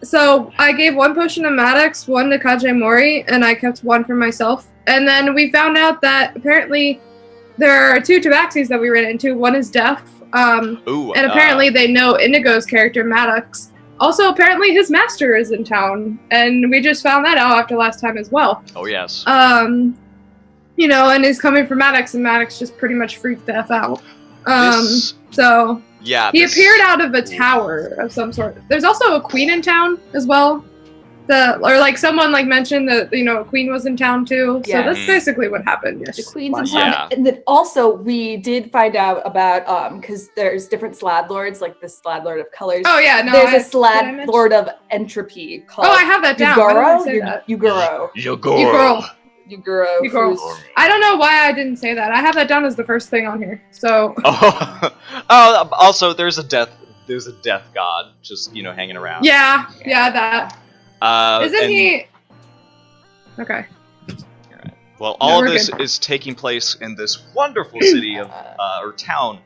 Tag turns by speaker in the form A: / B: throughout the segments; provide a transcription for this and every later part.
A: So I gave one potion to Maddox, one to Kajimori, and I kept one for myself. And then we found out that apparently there are two tabaxis that we ran into. One is deaf, and apparently they know Indigo's character, Maddox. Also, apparently his master is in town, and we just found that out after last time as well.
B: Oh, yes.
A: You know, and he's coming for Maddox, and Maddox just pretty much freaked the F out.
B: Yeah,
A: he appeared out of a tower of some sort. There's also a queen in town as well. Someone mentioned that, you know, a queen was in town too.
C: Yeah.
A: So that's basically what happened.
C: The queen's in town.
B: Yeah.
C: And then also we did find out about, because there's different Slad Lords, like the Slad Lord of Colors.
A: Oh yeah, no.
C: There's a Slad Lord of Entropy called
A: I have that down.
C: Yugoro.
A: Yugoro. I don't know why I didn't say that. I have that down as the first thing on here. So.
B: Also, there's a death god just, you know, hanging around.
A: Yeah, that. Isn't he? Okay.
B: Right. Well, all of this is taking place in this wonderful city of or town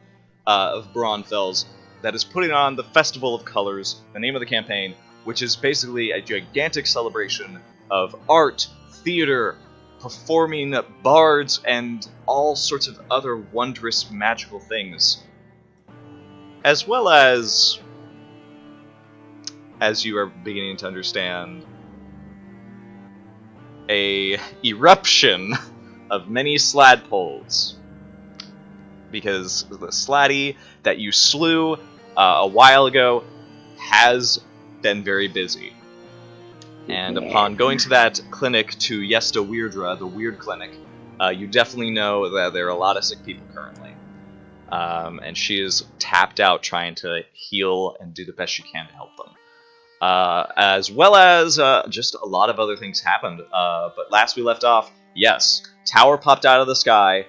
B: of Braunfels that is putting on the Festival of Colors, the name of the campaign, which is basically a gigantic celebration of art, theater, performing bards, and all sorts of other wondrous magical things. As well as you are beginning to understand, a eruption of many Sladpoles. Because the Sladdie that you slew a while ago has been very busy. And upon going to that clinic to Yesta Weirdra, the Weird Clinic, you definitely know that there are a lot of sick people currently. And she is tapped out trying to heal and do the best she can to help them. As well as just a lot of other things happened. But last we left off, yes, tower popped out of the sky.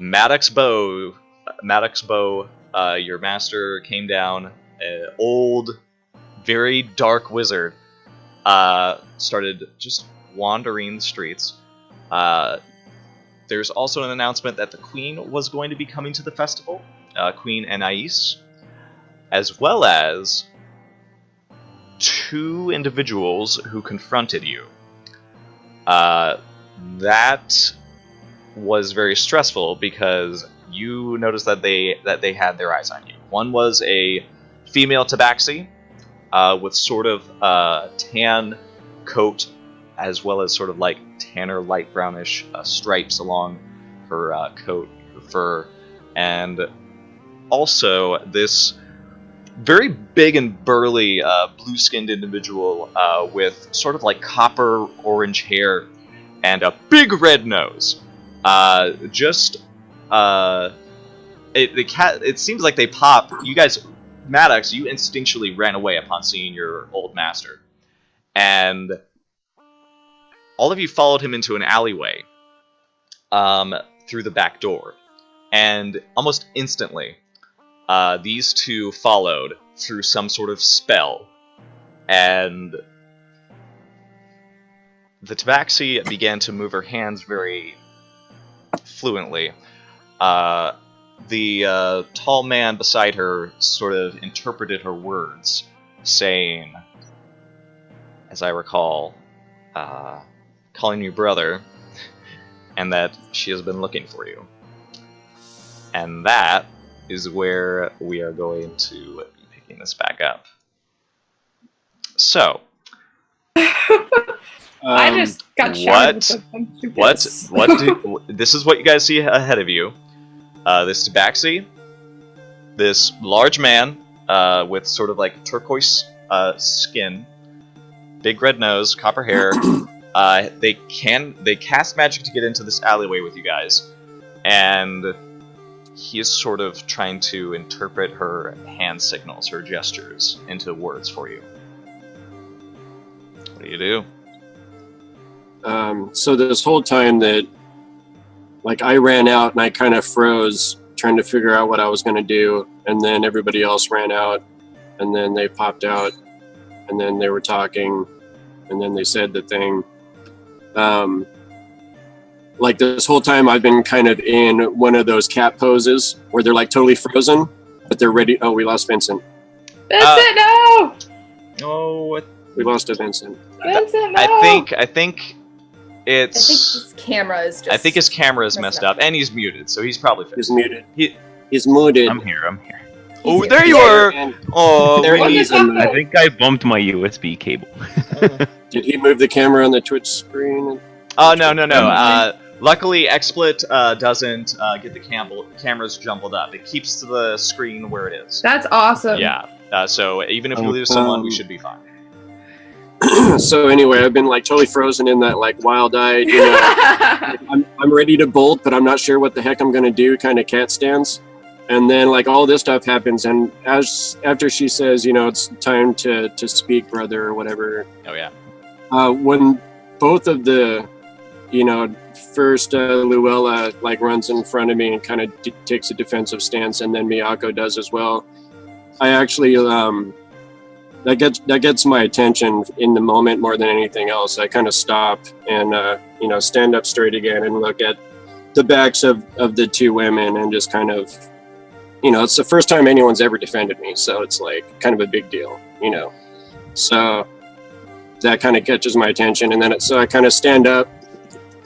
B: Maddox Bow, your master came down. An old, very dark wizard started just wandering the streets. There's also an announcement that the Queen was going to be coming to the festival, Queen Anais, as well as two individuals who confronted you. That was very stressful because you noticed that they had their eyes on you. One was a female tabaxi with sort of tan coat, as well as sort of like tanner light brownish stripes along her coat, her fur, and also this very big and burly blue-skinned individual with sort of like copper orange hair and a big red nose. It seems like they pop. You guys, Maddox, you instinctually ran away upon seeing your old master, and all of you followed him into an alleyway through the back door, and almost instantly, these two followed through some sort of spell, and the tabaxi began to move her hands very fluently. The tall man beside her sort of interpreted her words, saying, as I recall, calling you brother, and that she has been looking for you. And that is where we are going to be picking this back up. So,
A: I just got shot.
B: This is what you guys see ahead of you. This tabaxi, this large man with sort of like turquoise skin, big red nose, copper hair. They cast magic to get into this alleyway with you guys, and he is sort of trying to interpret her hand signals, her gestures, into words for you. What do you do?
D: So this whole time that, like, I ran out and I kind of froze trying to figure out what I was going to do, and then everybody else ran out, and then they popped out, and then they were talking, and then they said the thing. Like, this whole time I've been kind of in one of those cat poses where they're like totally frozen, but they're ready. Oh, we lost Vincent.
A: Vincent, no!
B: Oh,
D: We lost a Vincent.
A: Vincent, no!
B: I think
C: I think
B: it's.
C: his camera is just.
B: I think his camera is messed up, and he's muted, so he's probably
D: He's
B: fixed.
D: muted.
B: He-
D: He's muted.
E: I'm here.
B: Oh,
C: He's
B: there you
C: here.
B: are!
D: And
B: Oh,
D: there
A: What
D: he
A: is
D: is.
A: happening?
E: I think I bumped my USB cable.
D: Did he move the camera on the Twitch screen?
B: oh no. Luckily, XSplit doesn't get the cameras jumbled up. It keeps the screen where it is.
A: That's awesome.
B: Yeah. So even if we lose someone, we should be fine.
D: So anyway, I've been like totally frozen in that like wild-eyed, you know, I'm ready to bolt, but I'm not sure what the heck I'm gonna do kind of cat stance. And then like all this stuff happens, and after she says, you know, it's time to speak, brother, or whatever.
B: Oh yeah.
D: When both of the, you know, first Luella like runs in front of me and kind of takes a defensive stance, and then Miyako does as well. I actually that gets my attention in the moment more than anything else. I kind of stop and you know, stand up straight again and look at the backs of the two women and just kind of, you know, it's the first time anyone's ever defended me, so it's like kind of a big deal, you know. So that kind of catches my attention, and then so I kind of stand up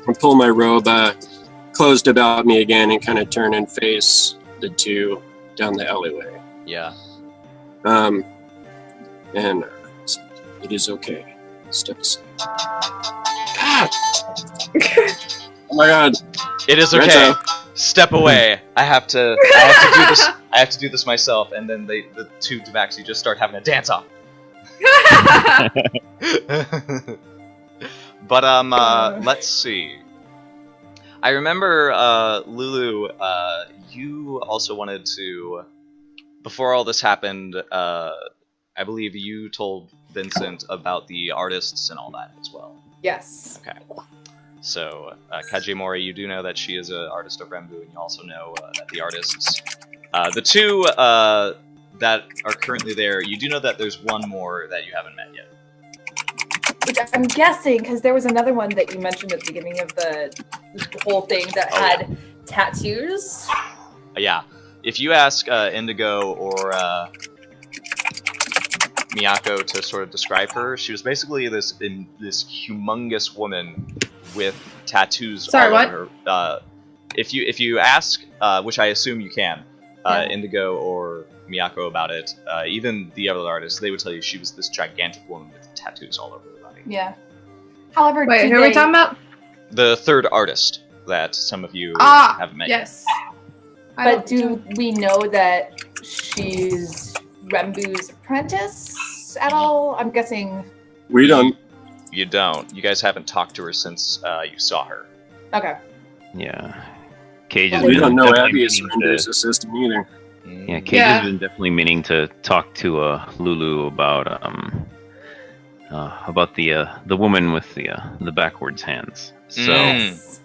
D: and pull my robe closed about me again and kind of turn and face the two down the alleyway.
B: Yeah.
D: And it is okay. Step aside. Ah! Oh my god.
B: It is okay.
D: Retro.
B: Step away. I have to do this. I have to do this myself. And then the two Devaxi just start having a dance off. But let's see. I remember Lulu. You also wanted to. Before all this happened, I believe you told Vincent about the artists and all that as well.
C: Yes.
B: Okay. So, Kajimori, you do know that she is an artist of Rembu, and you also know that the artists, the two that are currently there, you do know that there's one more that you haven't met yet.
C: Which I'm guessing, because there was another one that you mentioned at the beginning of the whole thing that had tattoos.
B: Yeah. If you ask Indigo or Miyako to sort of describe her, she was basically this humongous woman with tattoos
A: Sorry,
B: all over her. If you ask, which I assume you can, Indigo or Miyako about it, even the other artists, they would tell you she was this gigantic woman with tattoos all over her body.
C: Yeah. However,
A: Wait, who are we talking about?
B: The third artist that some of you haven't met.
A: Yes.
C: But do we know that she's Rembu's apprentice at all? I'm guessing.
D: We don't.
B: You don't. You guys haven't talked to her since you saw her.
C: Okay.
E: Yeah. Cage has
D: We
E: been
D: don't know
E: definitely
D: Abby is
E: meaning
D: Render's
E: to-
D: assistant either.
E: Yeah, Cage has been definitely meaning to talk to Lulu about the woman with the backwards hands. So
C: Yes.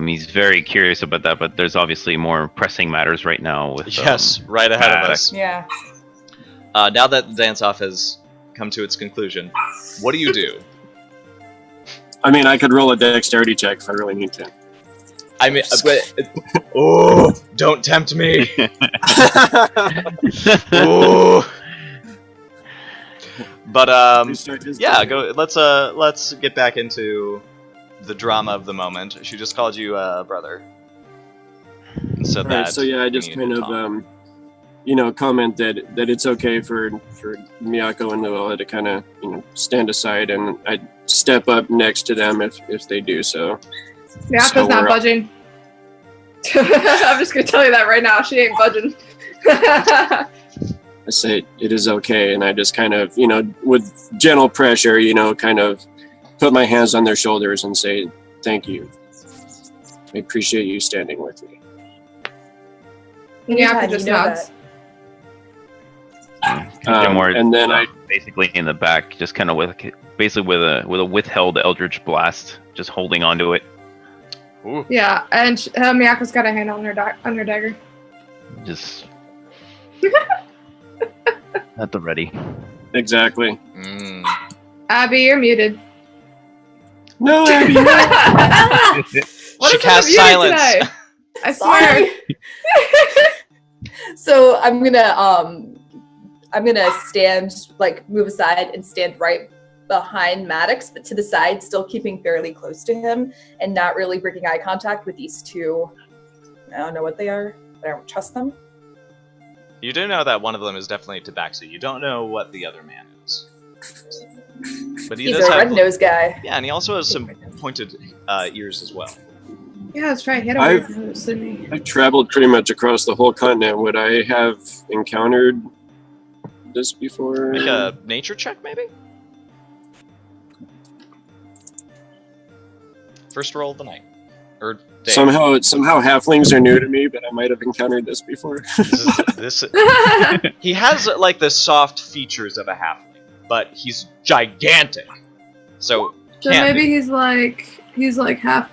E: he's very curious about that, but there's obviously more pressing matters right now with
B: Yes, right ahead of us.
C: Yeah.
B: Now that the dance-off has come to its conclusion, what do you do?
D: I mean, I could roll a dexterity check if I really need to.
B: I mean, oh, don't tempt me. Oh. But yeah, go. Let's get back into the drama of the moment. She just called you brother. And said
D: Right,
B: that.
D: so yeah, I
B: we
D: just
B: needed
D: kind
B: to
D: of
B: talk.
D: comment that it's okay for Miyako and Luella to kind of stand aside, and I step up next to them if they do so.
A: Miyako's
D: So
A: not
D: we're-
A: budging. I'm just gonna tell you that right now. She ain't budging.
D: I say it is okay, and I just kind of with gentle pressure, kind of put my hands on their shoulders and say thank you. I appreciate you standing with me.
A: Miyako just nods.
D: And then I
E: basically in the back, just kind of with a withheld Eldritch Blast, just holding onto it.
B: Ooh.
A: Yeah, and Miyako's got a hand on her dagger.
E: Just at the ready.
D: exactly.
B: Mm.
A: Abby, you're muted.
D: No, Abby. No.
A: What
B: She
A: is up with
B: cast
A: you
B: silence.
A: today? I swear.
C: Sorry. So I'm gonna I'm gonna stand, like, move aside and stand right behind Maddox, but to the side, still keeping fairly close to him and not really breaking eye contact with these two. I don't know what they are, but I don't trust them.
B: You do know that one of them is definitely Tabaxi. You don't know what the other man is. But
C: He's a red-nosed guy.
B: Yeah, and he also has some pointed ears as well.
A: Yeah, let's try hit him with nose, didn't he?
D: I've traveled pretty much across the whole continent. Would I have encountered this before?
B: Make a nature check, maybe? First roll of the night. Or day.
D: Somehow halflings are new to me, but I might have encountered this before.
B: He has, like, the soft features of a halfling, but he's gigantic. So
A: maybe he's like half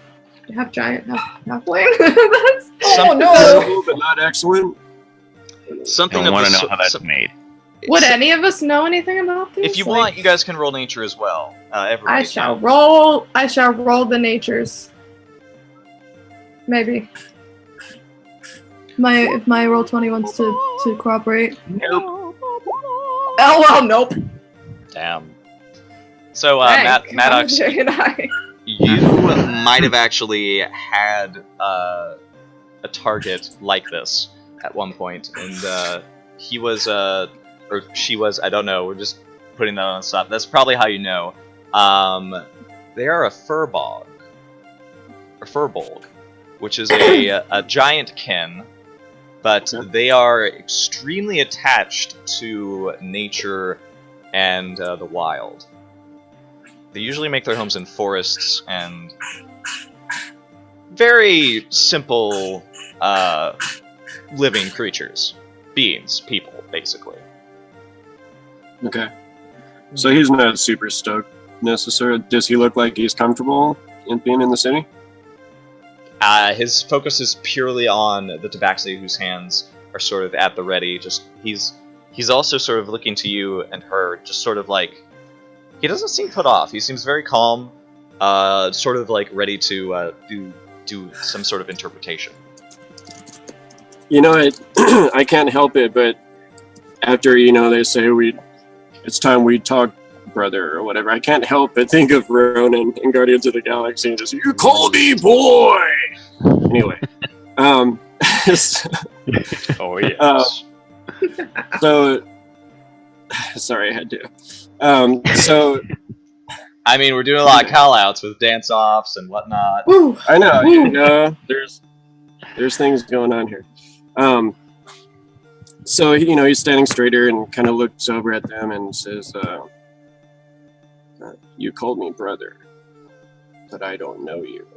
A: giant, half wing.
D: No, but not excellent.
B: Something
E: I
B: of
E: want
B: the
E: to know how that's made.
A: Would any of us know anything about this?
B: If you want, you guys can roll nature as well. Everybody
A: I shall roll the natures. Maybe. If my roll 20 wants to cooperate.
B: Nope.
A: Oh well, nope.
B: Damn. So, Maddox, you might have actually had a target like this at one point, and he was, or she was, I don't know, we're just putting that on the spot. That's probably how you know. They are a furbolg, which is a giant kin, but they are extremely attached to nature and the wild. They usually make their homes in forests and very simple living creatures. Beings, people, basically.
D: Okay. So he's not super stoked necessarily. Does he look like he's comfortable in being in the city?
B: His focus is purely on the Tabaxi, whose hands are sort of at the ready. He's also sort of looking to you and her, just sort of like, he doesn't seem put off. He seems very calm, sort of like ready to do some sort of interpretation.
D: You know, I can't help it, but after, they say it's time we talk, brother, or whatever, I can't help but think of Ronan in Guardians of the Galaxy and just, you call me boy! Anyway.
B: Oh, yes.
D: So, sorry, I had to. So...
B: I mean, we're doing a lot of call-outs with dance-offs and whatnot.
A: Woo.
D: I know, there's things going on here. So, he's standing straighter and kind of looks over at them and says, you called me brother, but I don't know you.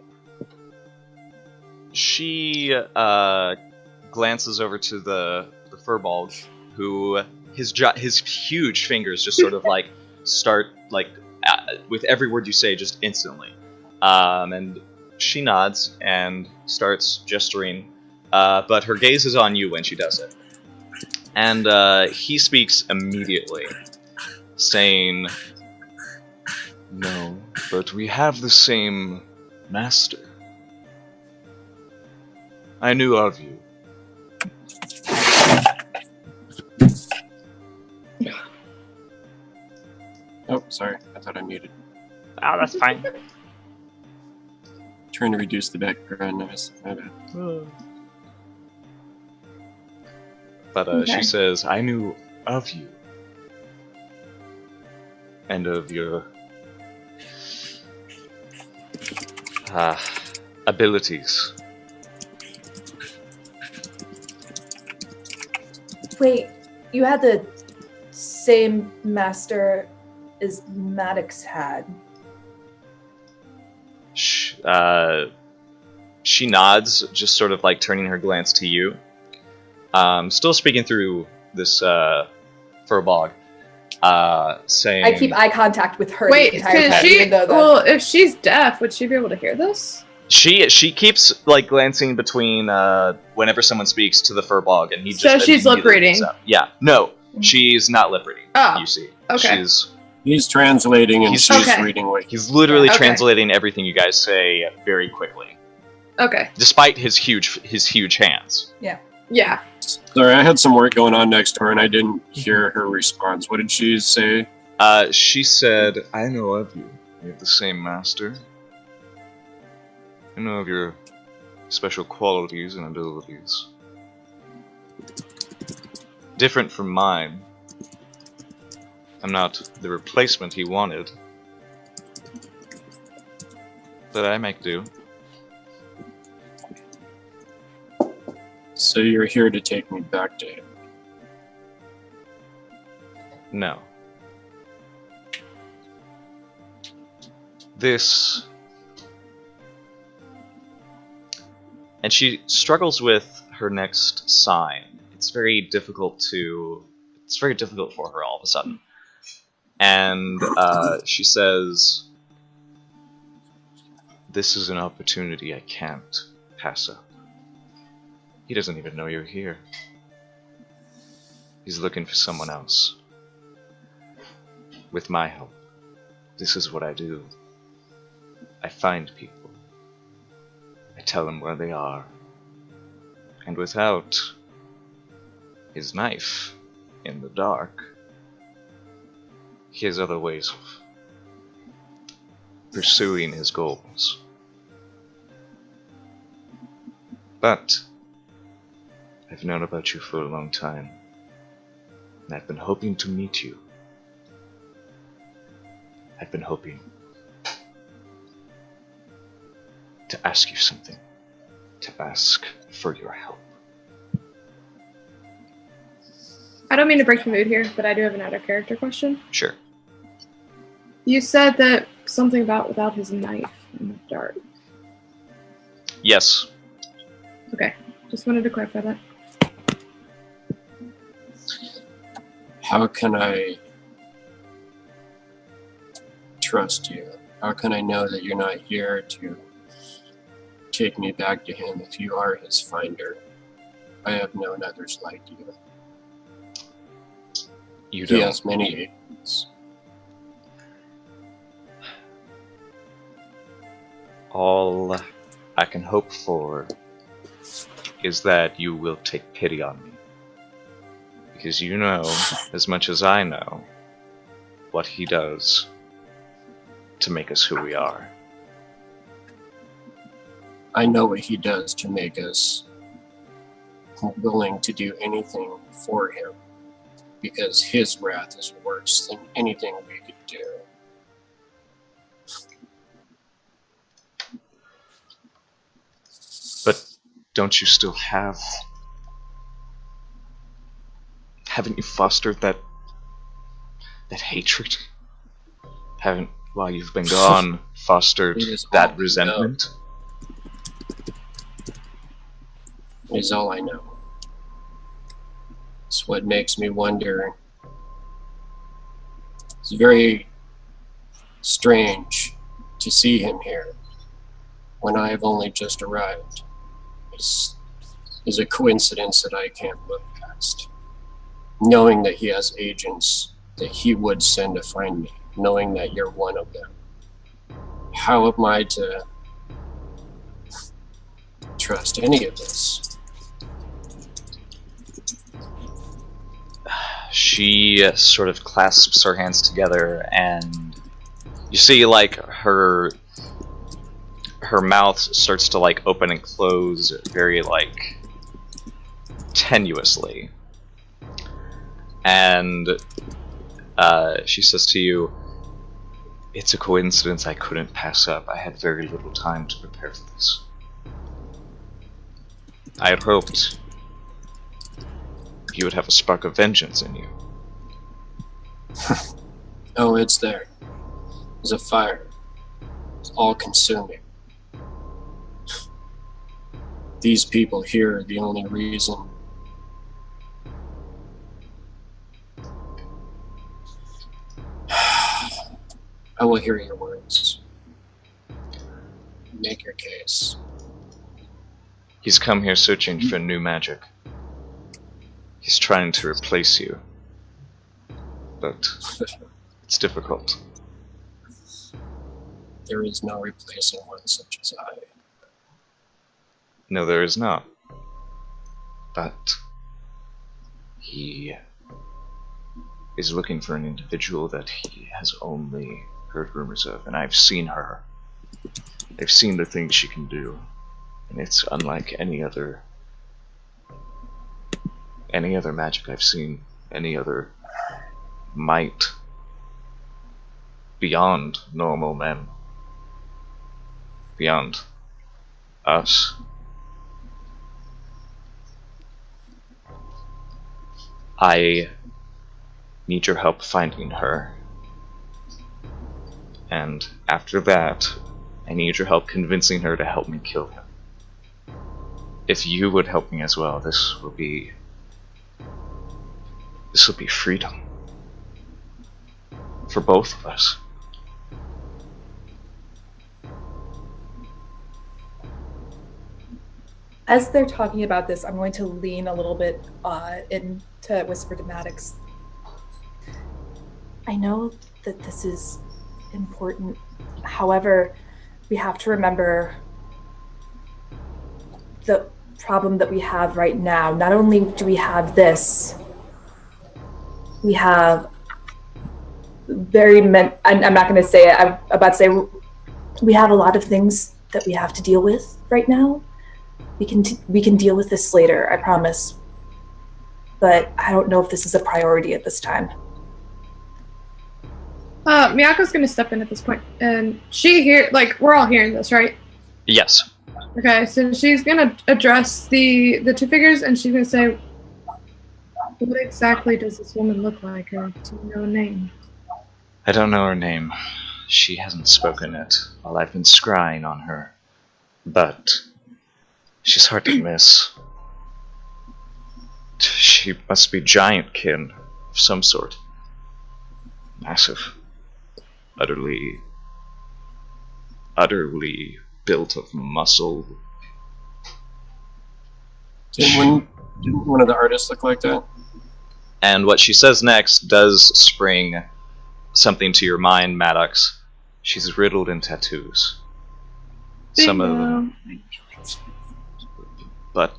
B: She glances over to the furbolg, who his huge fingers just sort of like start like with every word you say just instantly, and she nods and starts gesturing, but her gaze is on you when she does it, and he speaks immediately, saying, "No, but we have the same master. I knew of you."
D: Oh, sorry. I thought I muted.
B: Oh, that's fine.
D: Trying to reduce the background noise. My bad.
B: But she says, "I knew of you. And of your abilities."
C: Wait, you had the same master as Maddox had.
B: She nods, just sort of like turning her glance to you. Still speaking through this furbolg, saying...
C: I keep eye contact with her.
A: Wait,
C: the entire time,
A: she... Well, if she's deaf, would she be able to hear this?
B: She keeps like glancing between whenever someone speaks to the furbolg, and he just...
A: So she's lip reading?
B: Yeah, no, she's not lip reading.
A: Oh,
B: you see.
A: okay.
D: He's translating and she's
A: okay.
D: reading what
B: He's literally translating everything you guys say very quickly.
A: Okay.
B: Despite his huge hands.
C: Yeah.
A: Yeah.
D: Sorry, I had some work going on next door and I didn't hear her response. What did she say?
B: She said, I know of you. You have the same master. I know of your special qualities and abilities. Different from mine. I'm not the replacement he wanted. But I make do.
D: So you're here to take me back to him.
B: No. This... And she struggles with her next sign. It's very difficult for her all of a sudden. And she says, this is an opportunity I can't pass up. He doesn't even know you're here. He's looking for someone else. With my help, this is what I do. I find people. I tell them where they are. And without his knife in the dark, he has other ways of pursuing his goals. But I've known about you for a long time, and I've been hoping to meet you. I've been hoping to ask you something, to ask for your help.
A: I don't mean to break the mood here, but I do have an out-of-character question.
B: Sure.
A: You said that something about without his knife in the dark.
B: Yes.
A: Okay, just wanted to clarify that.
D: How can I trust you? How can I know that you're not here to take me back to him if you are his finder? I have known others like you.
B: You
D: He
B: don't.
D: has many agents.
B: All I can hope for is that you will take pity on me. Because you know, as much as I know, what he does to make us who we are.
D: I know what he does to make us willing to do anything for him, because his wrath is worse than anything we could do.
B: But don't you still have... Haven't you fostered that hatred? Haven't, while you've been gone, fostered
D: It is all
B: that
D: I
B: resentment?
D: Is all I know. It's what makes me wonder. It's very strange to see him here when I have only just arrived. It's a coincidence that I can't look past. Knowing that he has agents that he would send to find me, knowing that you're one of them. How am I to trust any of this?
B: She sort of clasps her hands together, and you see, like, her mouth starts to, like, open and close very, like, tenuously. And she says to you, it's a coincidence I couldn't pass up. I had very little time to prepare for this. I had hoped you would have a spark of vengeance in you.
D: Oh, it's there. There's a fire. It's all consuming. These people here are the only reason. I will hear your words. Make your case.
B: He's come here searching for new magic. He's trying to replace you. But it's difficult.
D: There is no replacing one such as I.
B: No, there is not. but he is looking for an individual that he has only heard rumors of, and I've seen her. I've seen the things she can do, and it's unlike any other magic I've seen, any other might beyond normal men, beyond us. I need your help finding her, and after that, I need your help convincing her to help me kill him. If you would help me as well, this will be freedom for both of us.
C: As they're talking about this, I'm going to lean a little bit in to whisper to Maddox. I know that this is important. However, we have to remember the problem that we have right now. Not only do we have this, we have I'm not going to say it. I'm about to say we have a lot of things that we have to deal with right now. We can deal with this later, I promise. But I don't know if this is a priority at this time.
A: Miyako's gonna step in at this point, and we're all hearing this, right?
B: Yes.
A: Okay, so she's gonna address the two figures, and she's gonna say, what exactly does this woman look like, or do you know a name?
B: I don't know her name. She hasn't spoken it while I've been scrying on her. But she's hard to miss. She must be giant kin of some sort. Massive. Utterly built of muscle.
D: Didn't one of the artists look like that?
B: And what she says next does spring something to your mind, Maddox. She's riddled in tattoos. Some of them. But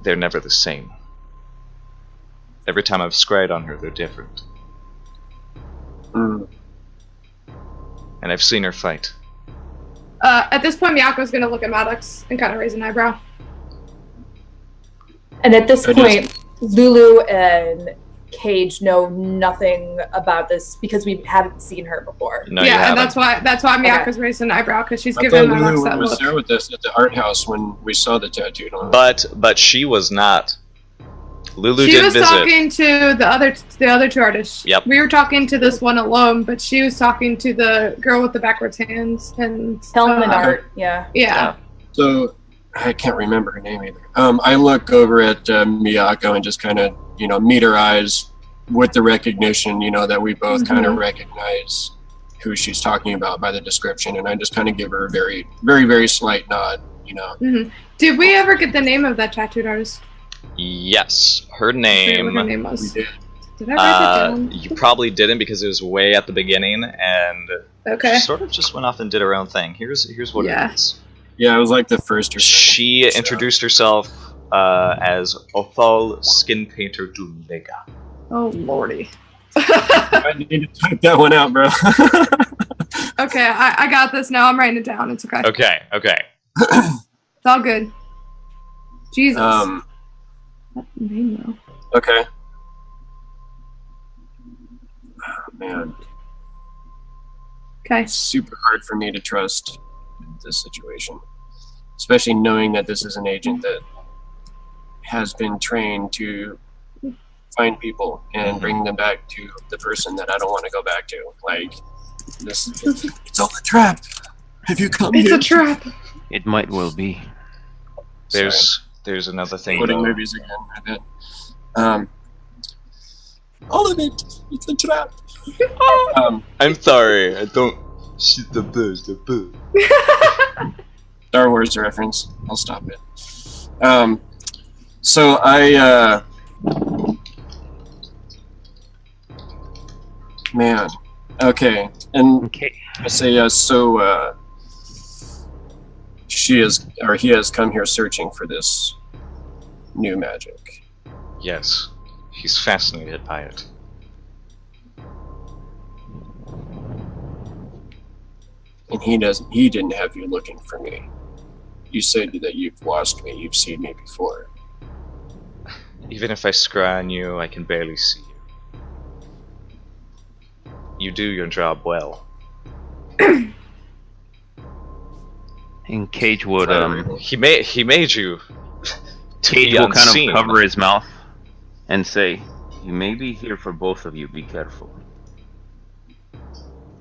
B: they're never the same. Every time I've scryed on her, they're different.
D: Mm.
B: And I've seen her fight.
A: At this point, Miyako's gonna look at Maddox and kind of raise an eyebrow.
C: And at this point, Lulu and Cage know nothing about this because we haven't seen her before.
B: No, you
A: and
B: haven't.
A: that's why Miyako's raising an eyebrow, because she's
D: I
A: giving
D: thought
A: Maddox
D: Lulu
A: that
D: was
A: look.
D: there with us at the art house when we saw the tattooed on.
B: But she was not. Lulu
A: She
B: did
A: was
B: visit.
A: talking to the other two artists.
B: Yep.
A: We were talking to this one alone, but she was talking to the girl with the backwards hands and
C: Helm and Art, yeah.
A: Yeah.
D: So I can't remember her name either. I look over at Miyako and just kind of, meet her eyes with the recognition, that we both kind of recognize who she's talking about by the description, and I just kind of give her a very, very, very slight nod,
A: Mm-hmm. Did we ever get the name of that tattooed artist?
B: Yes, her
A: I forget what her
B: name.
A: name was.
D: We did.
A: Did I write it down?
B: You probably didn't because it was way at the beginning, and
A: Okay.
B: she sort of just went off and did her own thing. Here's what
A: Yeah.
B: it is.
D: Yeah, it was like the first or second.
B: She introduced herself as Othal Skin Painter Dulega.
A: Oh lordy.
D: I need to type that one out, bro.
A: Okay, I got this now. I'm writing it down. It's okay.
B: Okay.
A: It's all good. Jesus. That name though.
D: Okay. Oh, man.
A: Okay.
D: It's super hard for me to trust in this situation, especially knowing that this is an agent that has been trained to find people and bring them back to the person that I don't want to go back to. Like, this, it's all a trap. Have you come
A: It's
D: here?
A: a trap.
E: It might well be.
B: There's another thing.
D: Quoting
B: though.
D: movies again. I bet. All of it. It's a trap.
B: I'm sorry. I don't shoot the bird.
D: Star Wars reference. I'll stop it. So I, man, okay, and
E: Okay.
D: I say so. he has come here searching for this new magic.
B: Yes, he's fascinated by it.
D: And he didn't have you looking for me. You said that you've watched me, you've seen me before.
B: Even if I scry on you, I can barely see you. You do your job well.
E: And Cage would
B: He made you to
E: Cage
B: be
E: will kind
B: unseen.
E: of cover his mouth and say, "He may be here for both of you. Be careful."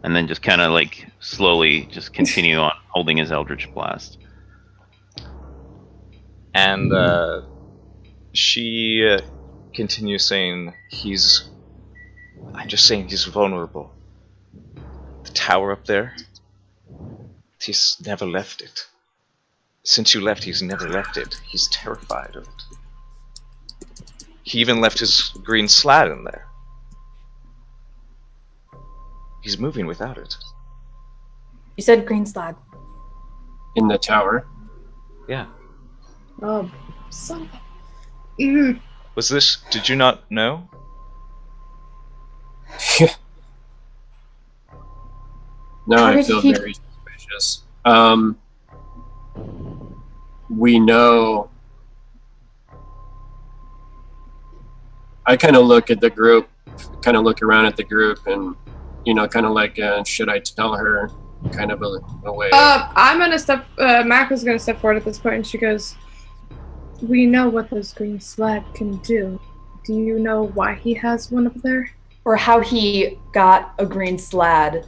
E: And then just kind of like slowly just continue on holding his Eldritch Blast.
B: And she continues saying, I'm just saying he's vulnerable. The tower up there, he's never left it. Since you left, he's never left it. He's terrified of it. He even left his green slat in there. He's moving without it.
C: You said green slab.
D: In the tower?
B: Yeah.
A: Oh, son. Mm.
B: Did you not know?
D: No,
C: How
D: I
C: did
D: feel
C: he-
D: very suspicious. We know. I kind of look at the group, kind of look around at the group, and kind of like, should I tell her? Kind of a way.
A: I'm gonna step. Maka's gonna step forward at this point, and she goes, "We know what this green slab can do. Do you know why he has one up there?
C: Or how he got a green slad?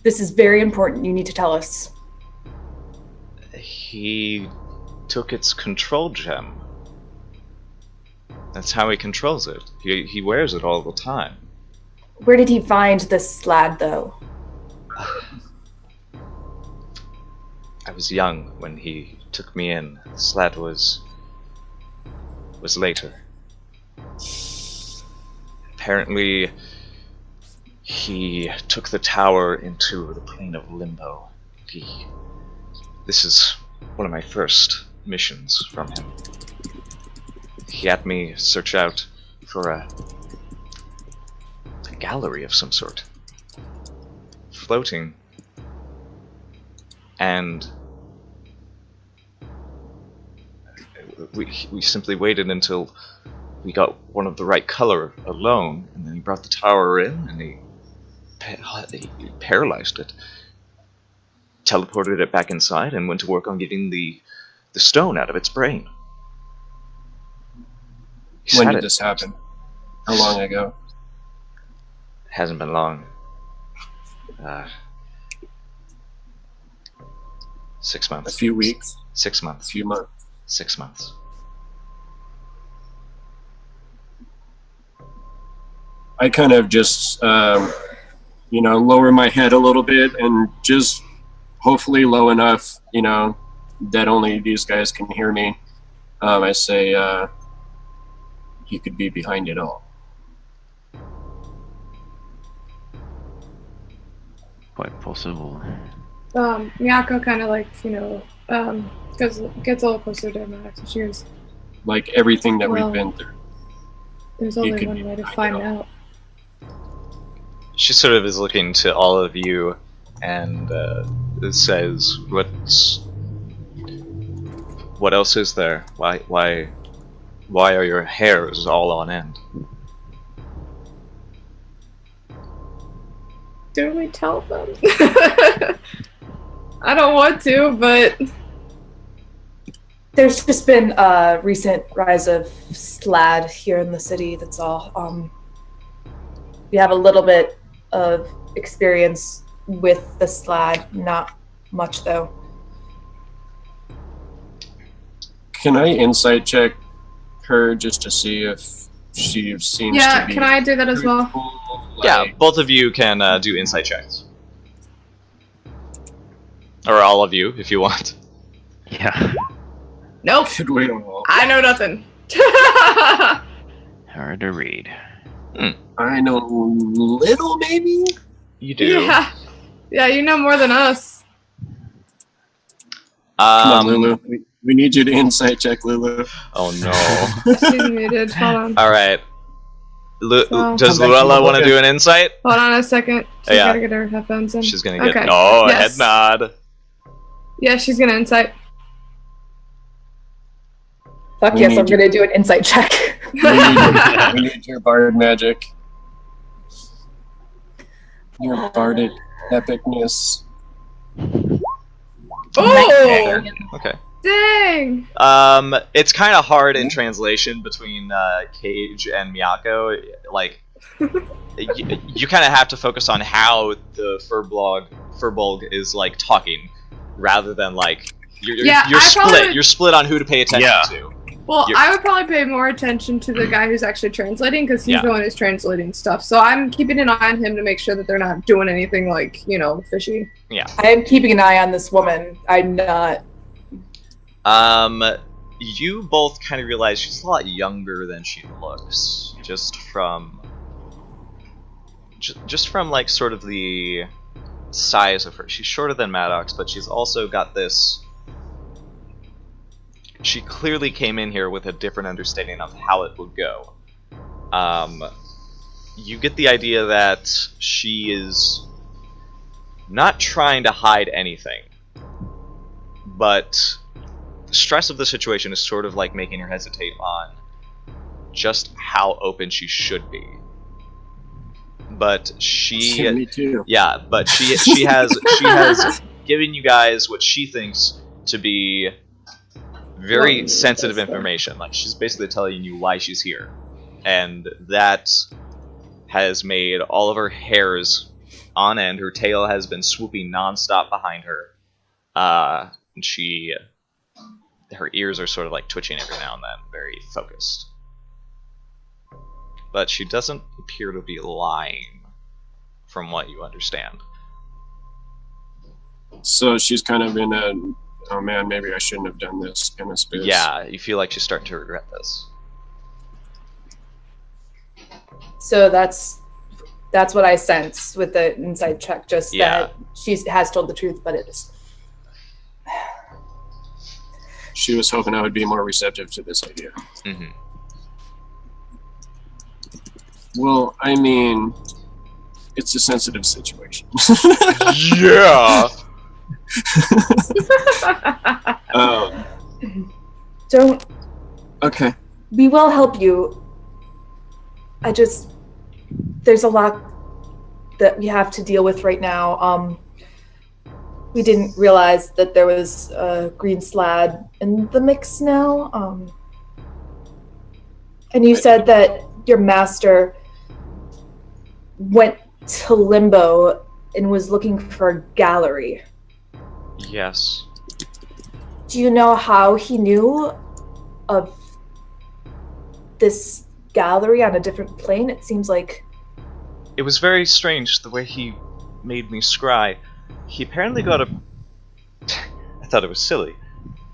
C: This is very important. You need to tell us.
B: He took its control gem. That's how he controls it. He wears it all the time.
C: Where did he find this slad, though?
B: I was young when he took me in. The sled was later. Apparently, he took the tower into the plane of limbo. This is one of my first missions from him. He had me search out for a gallery of some sort, floating, and we simply waited until we got one of the right color alone, and then he brought the tower in, and he paralyzed it, teleported it back inside, and went to work on getting the stone out of its brain.
D: When did this happen? How long ago?
B: Hasn't been long. 6 months.
D: A few weeks?
B: 6
D: A
B: months.
D: few months?
B: 6 months.
D: I kind of just, lower my head a little bit and just hopefully low enough, that only these guys can hear me. I say, he could be behind it all.
E: Quite possible.
A: Miyako kind of gets a little closer to Max, and she goes,
D: Like everything that
A: Well,
D: we've been through.
A: "There's
D: You
A: only
D: could
A: one
D: be
A: way to
D: behind
A: find
D: it all."
A: out."
B: She sort of is looking to all of you and says, what else is there? Why are your hairs all on end?
A: Do we tell them? I don't want to, but
C: There's just been a recent rise of slad here in the city, that's all. We have a little bit of experience with the slad, not much though.
D: Can I insight check her just to see if she seems
A: yeah,
D: to be...
A: can I do that as well?
D: truthful,
B: Yeah,
D: like-
B: both of you can do insight checks. Or all of you, if you want.
E: Yeah.
A: Nope,
D: Should we all?
A: I know nothing.
E: Hard to read.
D: I know little, maybe?
B: You do.
A: Yeah, you know more than us.
D: Come on, Lulu. We need you to insight check, Lulu.
B: Oh no.
A: She's muted. Hold on.
B: All right.
A: So-
B: Does
D: Come back
B: Luella
D: to
B: want to
D: the
B: do an insight?
A: Hold on a second. She's
B: Yeah.
A: gotta get her headphones in.
B: She's gonna get
A: Okay.
B: a
A: Yes.
B: head nod.
A: Yeah, she's gonna insight.
C: Fuck
D: We
C: yes,
D: need
C: I'm
D: you.
C: gonna do an insight check.
D: We need your bard magic. Your bardic epicness.
A: Oh!
B: Okay.
A: Dang!
B: It's kind of hard in translation between Cage and Miyako. Like, you kind of have to focus on how the Furbolg is like talking, rather than like you're split.
A: probably-
B: You're split on who to pay attention
E: Yeah.
B: to.
A: Well,
B: You're-
A: I would probably pay more attention to the guy who's actually translating, because he's
B: Yeah.
A: the one who's translating stuff. So I'm keeping an eye on him to make sure that they're not doing anything like, fishy.
C: I am keeping an eye on this woman. I'm not.
B: You both kind of realize she's a lot younger than she looks, just from like sort of the size of her. She's shorter than Maddox, but she's also got this. She clearly came in here with a different understanding of how it would go. You get the idea that she is not trying to hide anything, but the stress of the situation is sort of like making her hesitate on just how open she should be. But
D: Yeah, me too.
B: yeah, but she has given you guys what she thinks to be very sensitive information. Like, she's basically telling you why she's here, and that has made all of her hairs on end. Her tail has been swooping nonstop behind her, and her ears are sort of like twitching every now and then, very focused. But she doesn't appear to be lying, from what you understand.
D: So she's kind of in a, oh man, maybe I shouldn't have done this kind of space.
B: Yeah, you feel like she's starting to regret this.
C: So that's what I sense with the insight check. Just
B: Yeah.
C: that she has told the truth, but it's.
D: She was hoping I would be more receptive to this idea.
B: Mm-hmm.
D: Well, I mean, it's a sensitive situation.
B: Yeah.
C: Don't.
D: Okay.
C: We will help you. There's a lot that we have to deal with right now. We didn't realize that there was a green slad in the mix now. And you said that your master went to Limbo and was looking for a gallery.
B: Yes.
C: Do you know how he knew of this gallery on a different plane? It seems like...
B: It was very strange the way he made me scry. He apparently got a... I thought it was silly.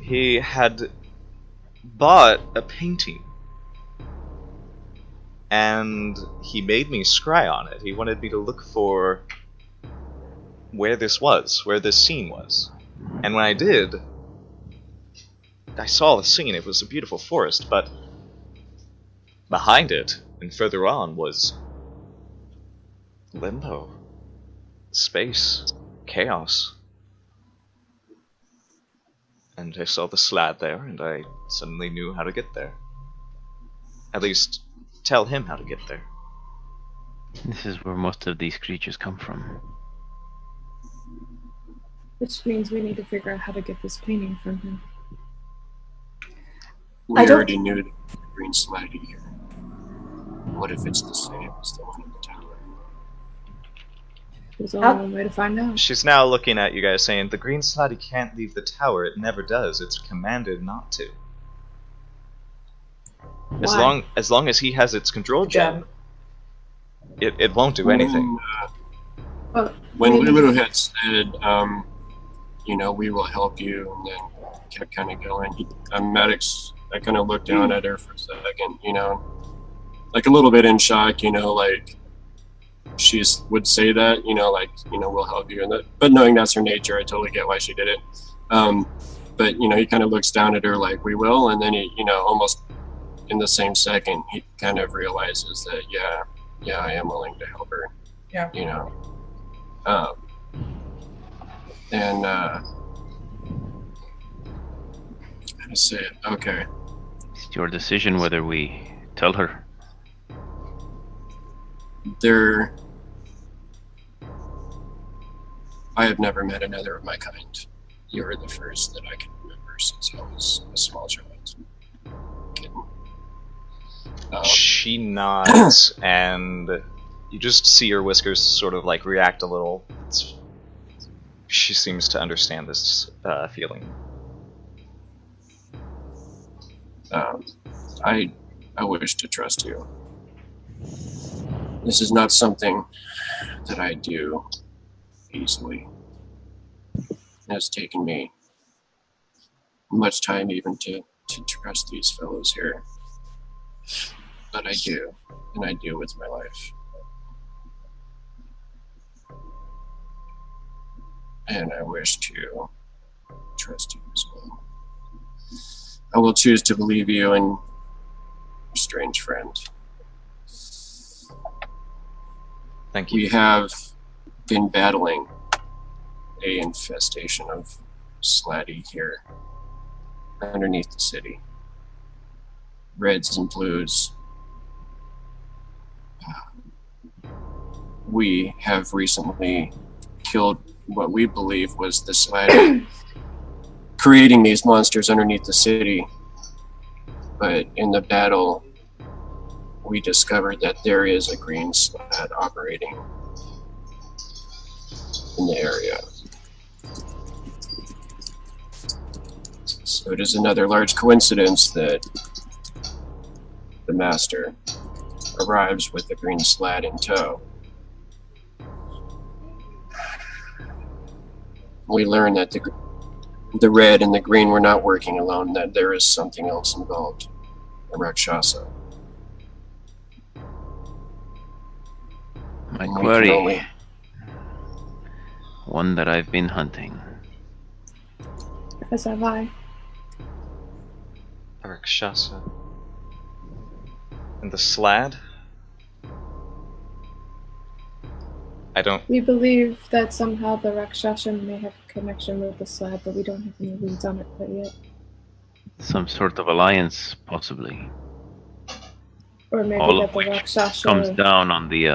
B: He had bought a painting. And he made me scry on it. He wanted me to look for where this was, where this scene was. And when I did, I saw the scene. It was a beautiful forest, but behind it and further on was limbo, space, chaos. And I saw the slad there, and I suddenly knew how to get there. At least, tell him how to get there.
E: This is where most of these creatures come from.
A: Which means we need to figure out how to get this painting from him.
D: We
C: I don't-
D: already knew the green slidey here. What if it's the same as the one in the tower?
A: There's only one way to find out.
B: She's now looking at you guys saying, the green slotty can't leave the tower, it never does, it's commanded not to.
A: Why?
B: As long as he has its control gem, it won't do anything.
D: When
A: Maybe-
D: Lulu had said, we will help you, and then kept kind of going, Maddox, I kind of looked down at her for a second, like a little bit in shock, like she would say that, we'll help you, but knowing that's her nature, I totally get why she did it. but he kind of looks down at her like, we will, and then he, almost in the same second, he kind of realizes that, yeah, I am willing to help her.
C: Yeah.
D: And how to say it? Okay.
E: It's your decision whether we tell her.
D: I have never met another of my kind. You are the first that I can remember since I was a small child. Kitten.
B: She nods, and you just see her whiskers sort of like react a little. She seems to understand this feeling.
D: I wish to trust you. This is not something that I do easily. It has taken me much time even to trust these fellows here. But I do, and I do with my life. And I wish to trust you as well. I will choose to believe you and your strange friend.
B: Thank you.
D: We have been battling a infestation of slaadi here underneath the city. Reds and blues. We have recently killed what we believe was the slaadi creating these monsters underneath the city. But in the battle, we discovered that there is a green slaad operating in the area. So it is another large coincidence that the master arrives with the green slaad in tow. We learn that the red and the green were not working alone, that there is something else involved, a Rakshasa.
E: My
D: We can
E: query,
D: only-
E: one that I've been hunting.
A: As have I.
B: Rakshasa. And the Slaad? I don't.
A: We believe that somehow the Rakshasa may have a connection with the slab, but we don't have any leads on it quite yet.
E: Some sort of alliance, possibly.
A: Or maybe
E: All
A: that
E: of
A: the
E: which
A: Rakshasa...
E: comes down on the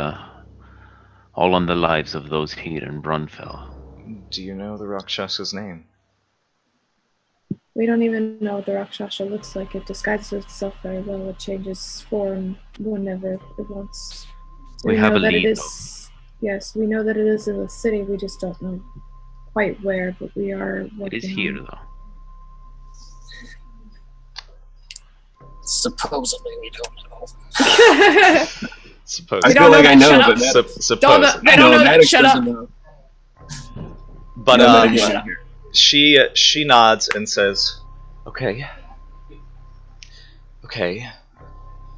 E: all on the lives of those here in Brunfell.
B: Do you know the Rakshasa's name?
A: We don't even know what the Rakshasa looks like. It disguises itself very well. It changes form whenever it wants.
E: We have
A: know
E: a
A: that
E: lead,
A: it is. Yes, we know that it is in the city. We just don't know quite where, but we are
E: It
A: working
E: is here,
A: on
E: though.
D: Supposedly, we don't know.
A: it.
B: Suppose.
D: I
A: We
D: feel
A: don't
D: like
A: know
D: I
A: that.
D: know,
A: Shut
D: but
A: up.
D: Maddox,
A: Don't, they don't know that.
D: Maddox
A: Shut up.
D: doesn't know.
B: But
D: No, but
A: shut
D: again,
A: up.
B: she nods and says, "Okay,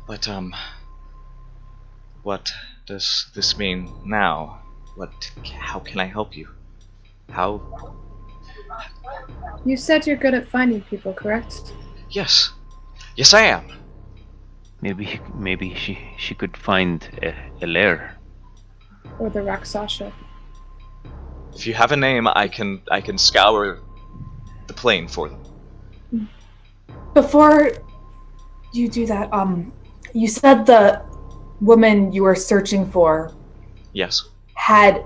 B: but what does this mean now? How can I help you? How?
A: You said you're good at finding people, correct?
B: Yes, I am.
E: Maybe she could find a lair.
A: Or the Rakshasa.
B: If you have a name, I can scour the plain for them."
C: Before you do that, you said the woman you were searching for
B: Yes.
C: had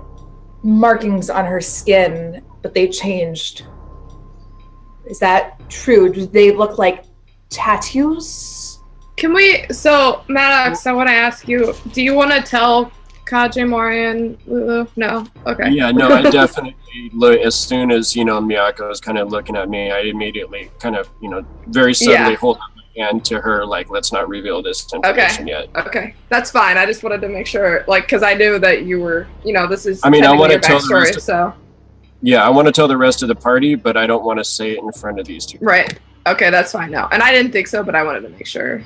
C: markings on her skin, but they changed. Is that true? Do they look like tattoos?
A: Can we... So, Maddox, I want to ask you, do you want to tell Kaji, Mori, and Lulu? No? Okay.
D: Yeah, no, I definitely look, as soon as, Miyako was kind of looking at me, I immediately kind of, very subtly
A: Yeah.
D: hold up my hand to her, like, let's not reveal this information yet.
A: Okay, that's fine. I just wanted to make sure, because I knew that you were, this is
D: I mean, I
A: technically
D: wanna
A: your
D: tell the rest
A: backstory,
D: of-
A: so...
D: Yeah, I want to tell the rest of the party, but I don't want to say it in front of these two.
A: Right. Okay, that's fine now. And I didn't think so, but I wanted to make sure.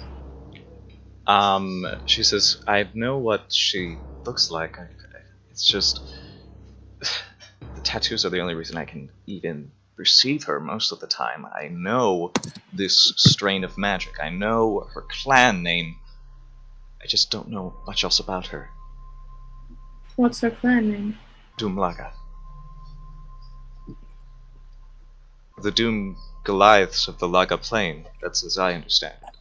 B: She says, "I know what she looks like. It's just the tattoos are the only reason I can even perceive her most of the time. I know this strain of magic. I know her clan name. I just don't know much else about her.
A: What's her clan name?
B: Doomlaga. The Doom Goliaths of the Laga Plain. That's as I understand it.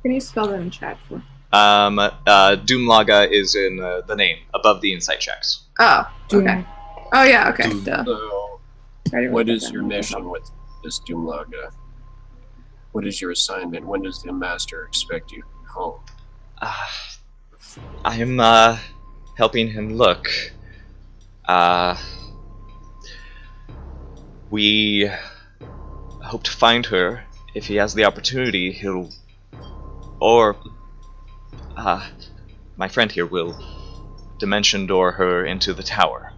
A: Can you spell that in chat for?
B: Doomlaga is in the name above the insight checks.
A: Oh,
C: Doom.
A: okay. Oh yeah, okay. Duh.
D: So,
A: I didn't
D: what
A: write
D: is
A: that
D: your
A: down.
D: mission with this Doomlaga? What is your assignment? When does the master expect you home?
B: I'm helping him look. We hope to find her. If he has the opportunity, he'll... Or... my friend here will dimension door her into the tower.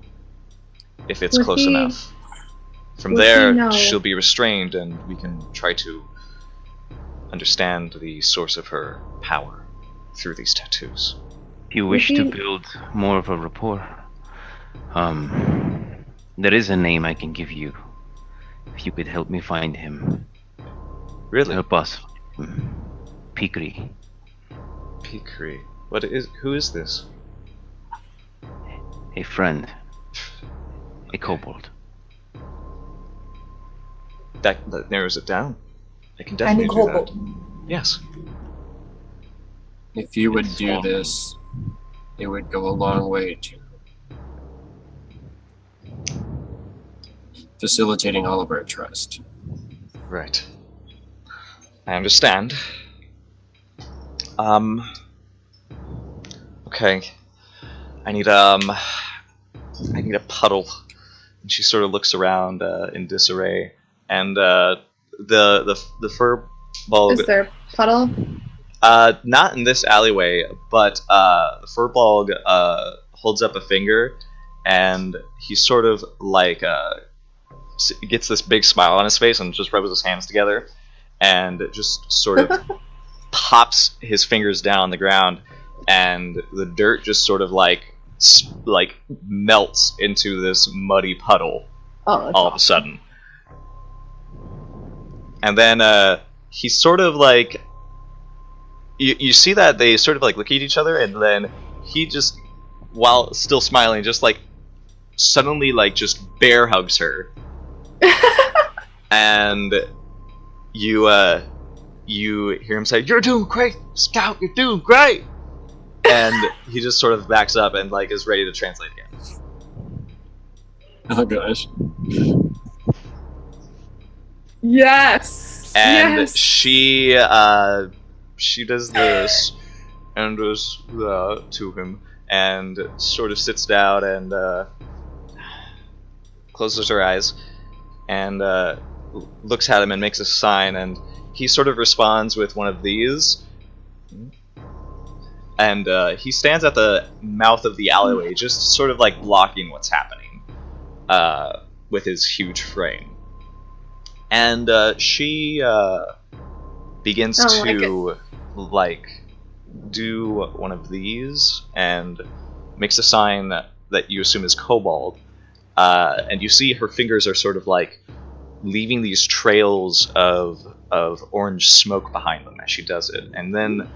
B: If it's
A: Would
B: close
A: he-
B: enough. From
A: would he
B: there,
A: know?
B: she'll be restrained and we can try to understand the source of her power through these tattoos.
E: If you wish
A: Would
E: to
A: he-
E: build more of a rapport, there is a name I can give you. If you could help me find him,
B: Really?
E: help us. Pikri.
B: Pikri. Who is this?
E: A friend. A kobold.
B: That narrows it down. I can
C: Tiny
B: definitely do that.
C: kobold.
B: Yes.
D: If you would
E: It's
D: do
E: small.
D: this, it would go a long way to facilitating all of our trust.
B: Right. I understand. Okay. I need a puddle. And she sort of looks around in disarray, and the fur bulb.
A: Is there a puddle?
B: Not in this alleyway, but the furbolg holds up a finger, and he sort of like gets this big smile on his face and just rubs his hands together, and just sort of pops his fingers down on the ground, and the dirt just sort of like melts into this muddy puddle
A: Oh, that's
B: all of a sudden. And then he sort of like you see that they sort of like look at each other, and then he just, while still smiling, just like suddenly like just bear hugs her. And you hear him say, "You're doing great, Scout, you're doing great." And he just sort of backs up and like is ready to translate again.
D: Oh gosh.
A: Yes.
B: And
A: yes.
B: she does this and does that to him, and sort of sits down and closes her eyes and looks at him and makes a sign, and he sort of responds with one of these. And he stands at the mouth of the alleyway, just sort of like blocking what's happening with his huge frame. And she begins to like do one of these and makes a sign that you assume is kobold. And you see her fingers are sort of like leaving these trails of orange smoke behind them as she does it. And then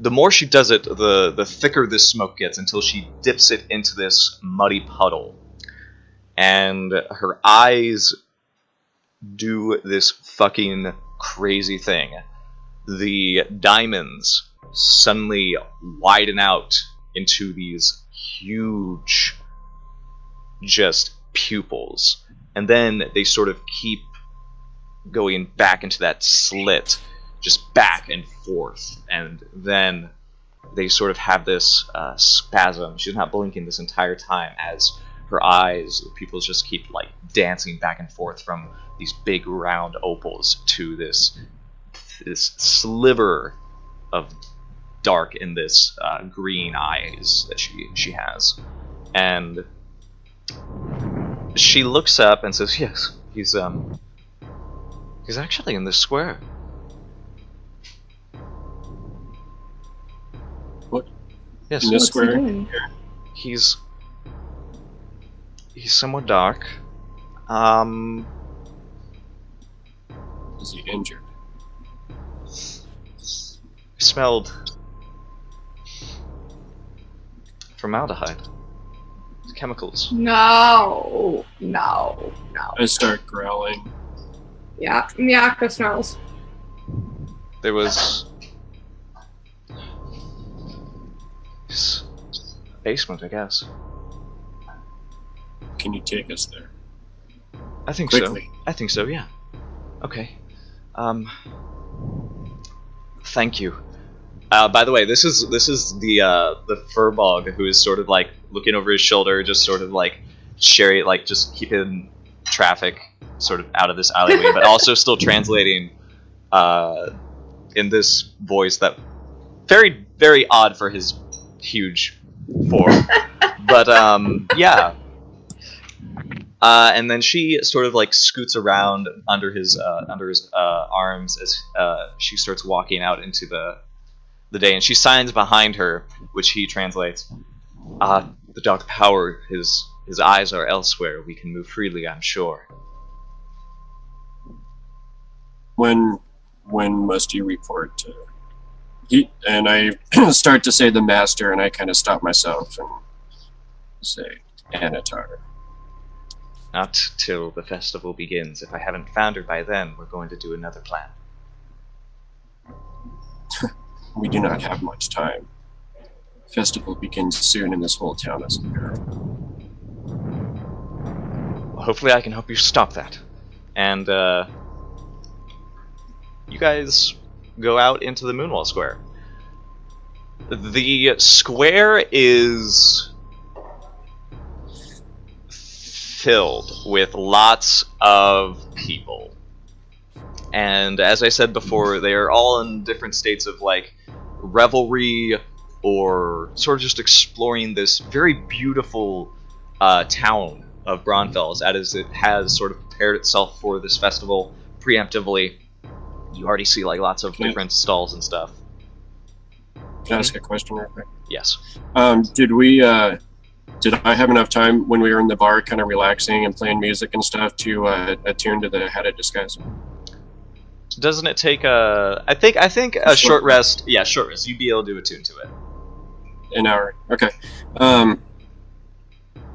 B: the more she does it, the thicker this smoke gets, until she dips it into this muddy puddle. And her eyes do this fucking crazy thing. The diamonds suddenly widen out into these huge just pupils. And then they sort of keep going back into that slit, just back and forth, and then they sort of have this spasm. She's not blinking this entire time as her eyes, the pupils just keep like dancing back and forth from these big round opals to this sliver of dark in this green eyes that she has. And she looks up and says, "Yes, he's actually in this square."
D: What?
B: Yes,
D: In this
A: What's he
D: square?
A: doing?
B: he's He's somewhat dark.
D: Is he injured?
B: I smelled formaldehyde. Chemicals.
A: No.
D: I start growling.
A: Yeah, Miyako snarls.
B: There was this basement, I guess.
D: Can you take us there?
B: I think
D: Quickly.
B: so. I think so, yeah. Okay. Thank you. By the way, this is the furbog who is sort of like looking over his shoulder, just sort of like just keeping traffic sort of out of this alleyway, but also still translating in this voice that very, very odd for his huge form. But yeah. And then she sort of like scoots around under his arms as she starts walking out into the day, and she signs behind her, which he translates. The dark power, his eyes are elsewhere. We can move freely, I'm sure.
D: When must you report to? And I start to say the master, and I kind of stop myself and say Anatar.
B: Not till the festival begins. If I haven't found her by then, we're going to do another plan.
D: We do not have much time. Festival begins soon, and this whole town is in peril.
B: Well, hopefully I can help you stop that. And you guys go out into the Moonwall Square. The square is filled with lots of people. And as I said before, they are all in different states of like revelry or sort of just exploring this very beautiful town of Braunfels as it has sort of prepared itself for this festival preemptively. You already see like lots of different stalls and stuff.
D: Can I ask a question real quick?
B: Yes.
D: Did I have enough time when we were in the bar kind of relaxing and playing music and stuff to attune to the Hat of Disguise?
B: Doesn't it take I think a short rest. Yeah, short rest. You'd be able to attune to it.
D: An hour. Okay.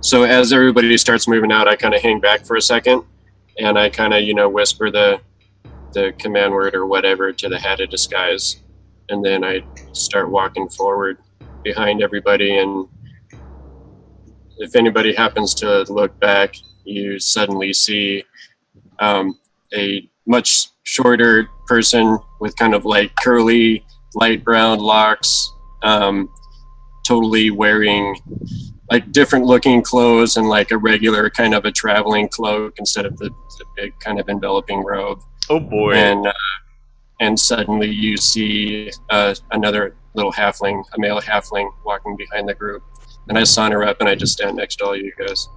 D: So as everybody starts moving out, I kind of hang back for a second, and I kind of, whisper the command word or whatever to the Hat of Disguise, and then I start walking forward behind everybody, and if anybody happens to look back, you suddenly see a much shorter person with kind of like curly, light brown locks, totally wearing like different looking clothes and like a regular kind of a traveling cloak instead of the big kind of enveloping robe.
B: Oh boy.
D: And suddenly you see another little halfling, a male halfling, walking behind the group. And I saunter up and I just stand next to all you guys.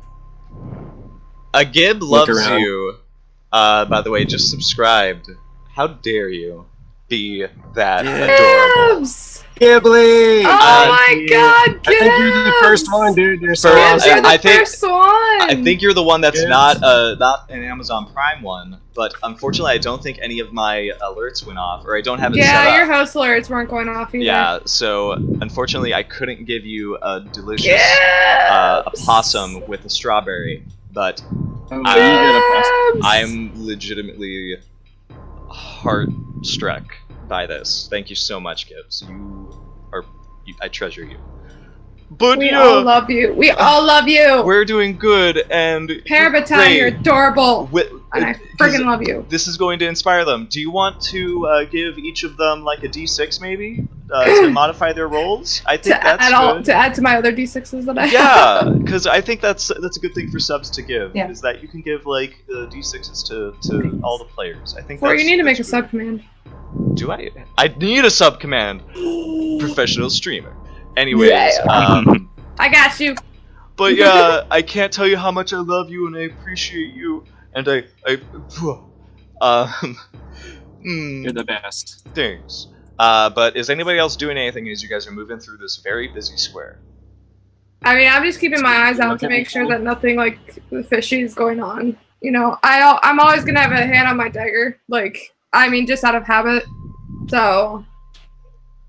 B: A Gib loves you. By the way, just subscribed. How dare you be that adorable?
D: Gibbly!
A: Oh my god,
D: I think you're the first one, dude. You're so
A: Gibbs, you're
D: awesome.
A: the first one!
B: I think you're the one that's
D: Gibbs.
B: not an Amazon Prime one, but unfortunately I don't think any of my alerts went off, or I don't have it set up.
A: Yeah, your host alerts weren't going off either.
B: Yeah, so unfortunately I couldn't give you a delicious
A: Gibbs!
B: possum with a strawberry, but
D: Oh, you get a possum.
B: I'm legitimately heart-struck by this. Thank you so much, Gibbs. I treasure you. But
A: We all love you. We all love you.
B: we're doing good, and
A: Parabatai, you're adorable. And I
B: Because
A: freaking love you.
B: This is going to inspire them. Do you want to give each of them like a D6 maybe to modify their rolls? I think that's good.
A: To add to my other D6s that I have.
B: Yeah, because I think that's a good thing for subs to give.
C: Yeah.
B: Is that you can give like D6s to all the players. I think.
A: Or you need to make a
B: that's really-
A: sub command.
B: Do I? I need a sub command. Professional streamer. Anyways,
C: Yeah.
A: I got you.
B: but yeah, I can't tell you how much I love you and I appreciate you, and
D: You're the best.
B: thanks. But is anybody else doing anything as you guys are moving through this very busy square?
A: I mean, I'm just keeping my eyes out to make sure that nothing like fishy is going on. You know, I'm always gonna have a hand on my dagger. Like, I mean, just out of habit. So,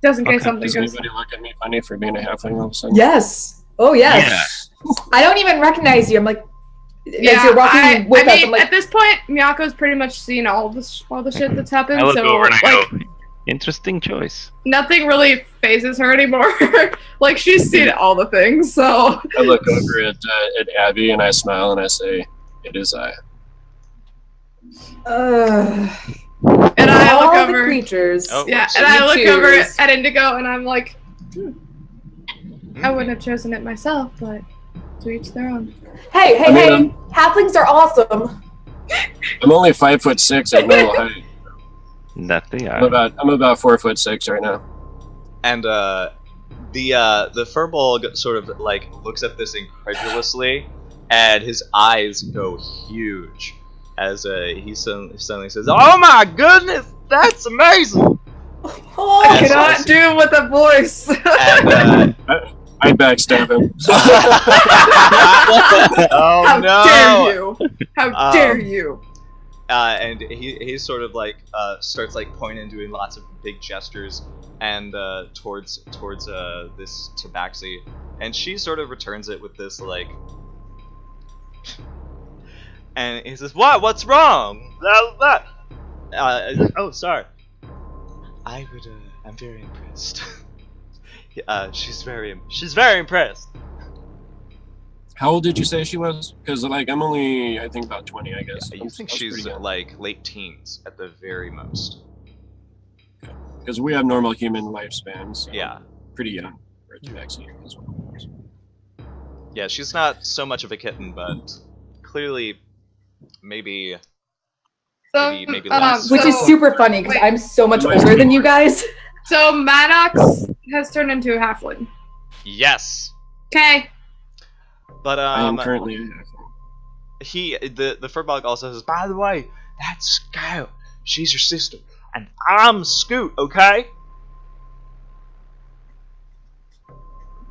A: just in case something
D: Does
A: goes.
D: anybody look at me funny for being a halfling all of a sudden?
C: Yes. Oh yes. I don't even recognize you. I'm like,
A: Yeah,
C: as you're walking with us, I'm like,
A: at this point, Miyako's pretty much seen all the shit that's happened.
E: I look
A: So,
E: over and I
A: like,
E: go, interesting choice.
A: nothing really phases her anymore. Like, she's seen all the things. So
D: I look over at Abby and I smile and I say, "It is I."
A: and I
C: all
A: look
C: the
A: over.
C: creatures.
B: Oh,
A: Yeah,
B: so
A: and I
C: you
A: look
C: choose.
A: over at Indigo and I'm like, I wouldn't have chosen it myself, but to each their own.
C: Hey,
D: I mean,
C: halflings are awesome.
D: I'm only 5'6" at normal height.
E: That they
D: I'm
E: are.
D: about 4'6" right now.
B: And the Furbolg sort of like looks at this incredulously, and his eyes go huge as he suddenly says, "Oh my goodness, that's amazing!"
C: Oh,
A: I cannot do it with a voice.
B: And
D: I backstab him.
B: oh
A: How
B: no!
A: dare you? How dare you?
B: And he sort of like starts like pointing and doing lots of big gestures and towards this tabaxi, and she sort of returns it with this like, and he says, What's wrong? Oh, sorry. I'm very impressed. She's very impressed.
D: How old did you say she was? Because like I'm only, I think about 20, I guess.
B: You think she's like late teens at the very most?
D: Because we have normal human lifespans. So
B: Yeah.
D: Pretty young for a tabaxi as well.
B: Yeah, she's not so much of a kitten, but clearly maybe less.
C: Which is super funny because I'm so much older than you guys.
A: So Maddox has turned into a halfling.
B: Yes.
A: Okay.
B: But
D: I am currently.
B: the Furbolg also says, by the way, that's Scout. She's your sister, and I'm Scoot. Okay.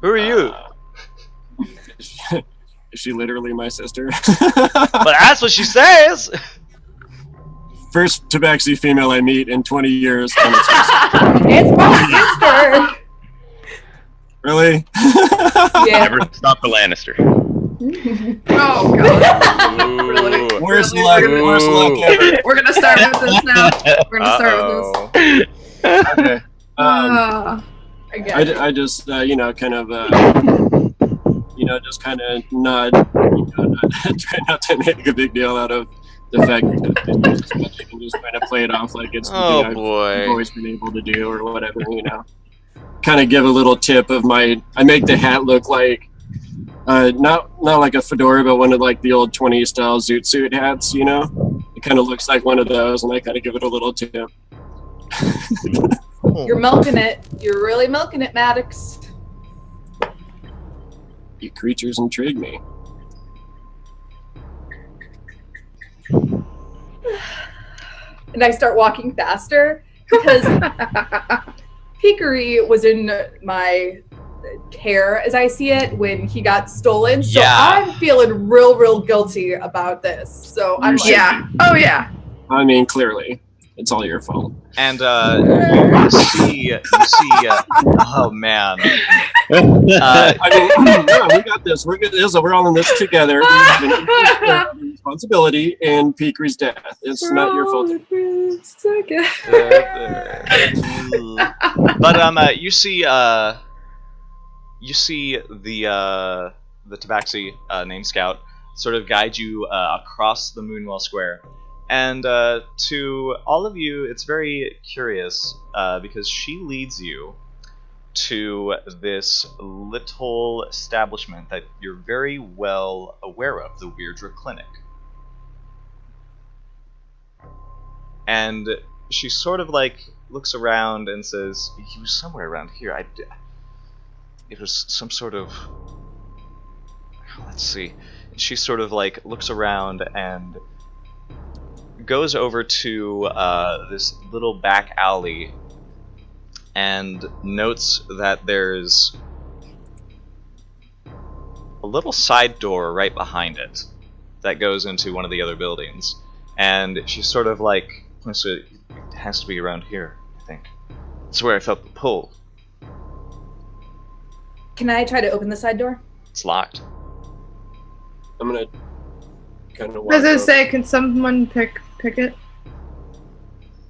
B: Who are you?
D: Is she literally my sister?
B: But that's what she says.
D: First tabaxi female I meet in 20 years. And it's my sister.
C: It's my sister.
D: Really?
C: Yeah.
E: Never stop the Lannister.
A: Oh god. Really?
D: Worst
A: Really?
D: luck. Worst luck ever.
A: We're gonna start with this now. We're gonna start with this.
D: Okay.
C: I
D: I just kind of just kind of nod, try not to make a big deal out of the fact that you can just kind of play it off like it's something I've always been able to do or whatever, kind of give a little tip of I make the hat look like not like a fedora, but one of like the old 20s style zoot suit hats, it kind of looks like one of those, and I kind of give it a little tip.
C: You're milking it. You're really milking it, Maddox.
D: You creatures intrigue me.
C: And I start walking faster because Pickery was in my care, as I see it, when he got stolen. So
B: Yeah.
C: I'm feeling real guilty about this. So I'm like,
A: Yeah. Oh yeah.
D: I mean, clearly, it's all your fault.
B: And you see, oh man.
D: I mean, no, we got this. We're good. We're all in this together. We have an equal responsibility in Pickery's death. It's not your fault.
A: It's okay.
B: But you see the tabaxi named Scout sort of guide you across the Moonwell Square, and to all of you, it's very curious because she leads you to this little establishment that you're very well aware of, the Weirdra Clinic. And she sort of like looks around and says, he was somewhere around here. It was some sort of, let's see. She sort of like looks around and goes over to this little back alley and notes that there's a little side door right behind it that goes into one of the other buildings. And she's sort of like, so it has to be around here, I think. That's where I felt the pull.
C: Can I try to open the side door?
B: It's locked.
D: I'm gonna kind of walk.
A: I was gonna
D: up.
A: say, can someone pick it?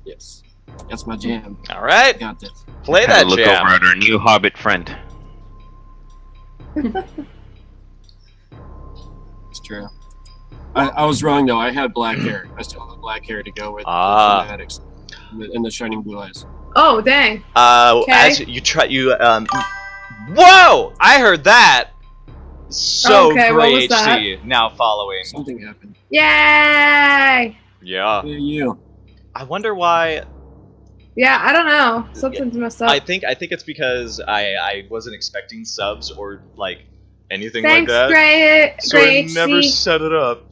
D: Yes, that's my jam.
B: All right,
D: Got this.
B: play
E: Kinda
B: that
E: look
B: jam.
E: over at our new Hobbit friend.
D: It's true. I was wrong though. I had black hair. I still have black hair to go with
B: Ah.
D: the fanatics and the shining blue eyes.
A: Oh, dang. Okay.
B: As you try, whoa! I heard that. So
A: Okay, what was
B: great HC. Now following.
D: Something happened.
A: Yay!
B: Yeah.
D: Hey, you.
B: I wonder why.
A: Yeah, I don't know. Something's messed up.
B: I think it's because I wasn't expecting subs or like anything
A: Thanks,
B: like that.
A: Gray.
B: So
A: Gray
B: I never
A: HC.
B: set it up.